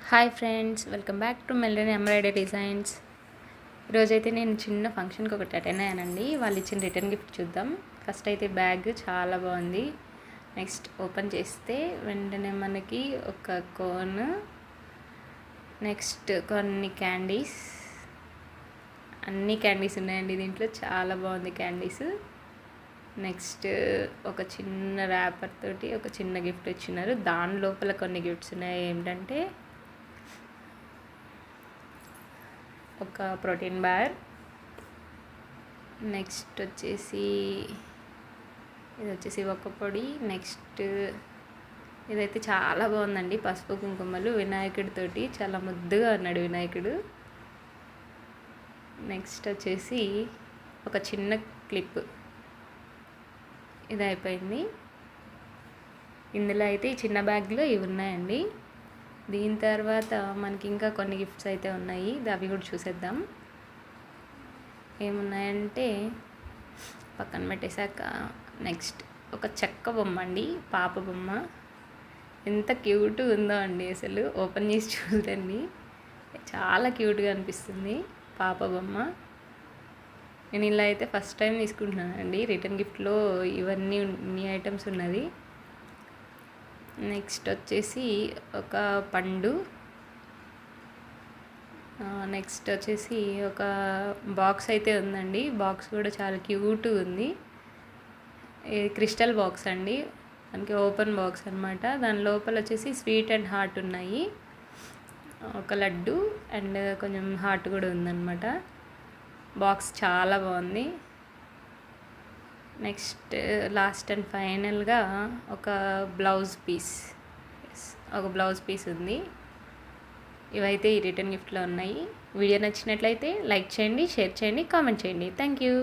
Hi friends, welcome back to Meldon embroidery designs. ఈరోజైతే నేను చిన్న ఫంక్షన్కి ఒకటి అటెండ్ అయ్యానండి. వాళ్ళు ఇచ్చిన రిటర్న్ గిఫ్ట్ చూద్దాం. ఫస్ట్ అయితే బ్యాగ్ చాలా బాగుంది. నెక్స్ట్ ఓపెన్ చేస్తే వెంటనే మనకి ఒక కోన్, నెక్స్ట్ కొన్ని క్యాండీస్, అన్ని క్యాండీస్ ఉన్నాయండి దీంట్లో. చాలా బాగుంది క్యాండీస్. నెక్స్ట్ ఒక చిన్న ర్యాపర్ తోటి ఒక చిన్న గిఫ్ట్ ఇచ్చినారు. దాని లోపల కొన్ని గిఫ్ట్స్ ఉన్నాయి. ఏంటంటే ఒక ప్రోటీన్ బార్, నెక్స్ట్ వచ్చేసి ఇది వచ్చేసి ఒక పొడి. నెక్స్ట్ ఇదైతే చాలా బాగుందండి, పసుపు కుంకుమలు వినాయకుడితోటి. చాలా ముద్దుగా ఉన్నాడు వినాయకుడు. నెక్స్ట్ వచ్చేసి ఒక చిన్న క్లిప్. ఇది అయిపోయింది. ఇందులో అయితే ఈ చిన్న బ్యాగ్లో ఇవి ఉన్నాయండి. దీని తర్వాత మనకి ఇంకా కొన్ని గిఫ్ట్స్ అయితే ఉన్నాయి, అవి కూడా చూసేద్దాం. ఏమున్నాయంటే పక్కన పెట్టేశాక నెక్స్ట్ ఒక చెక్క బొమ్మ అండి, పాప బొమ్మ. ఎంత క్యూట్గా ఉందో అండి, అసలు ఓపెన్ చేసి చూడండి. చాలా క్యూట్గా అనిపిస్తుంది పాప బొమ్మ. నేను ఇలా అయితే ఫస్ట్ టైం తీసుకుంటున్నానండి. రిటర్న్ గిఫ్ట్లో ఇన్ని ఐటమ్స్ ఉన్నది. నెక్స్ట్ వచ్చేసి ఒక పండు. నెక్స్ట్ వచ్చేసి ఒక బాక్స్ అయితే ఉందండి. బాక్స్ కూడా చాలా క్యూట్గా ఉంది. ఇది క్రిస్టల్ బాక్స్ అండి, మనకి ఓపెన్ బాక్స్ అనమాట. దాని లోపల వచ్చేసి స్వీట్ అండ్ హార్ట్ ఉన్నాయి. ఒక లడ్డు అండ్ కొంచెం హార్ట్ కూడా ఉందన్నమాట. బాక్స్ చాలా బాగుంది. నెక్స్ట్ లాస్ట్ అండ్ ఫైనల్గా ఒక బ్లౌజ్ పీస్ ఉంది. ఇవైతే ఈ రిటర్న్ గిఫ్ట్లో ఉన్నాయి. వీడియో నచ్చినట్లయితే లైక్ చేయండి, షేర్ చేయండి, కామెంట్ చేయండి. Thank you.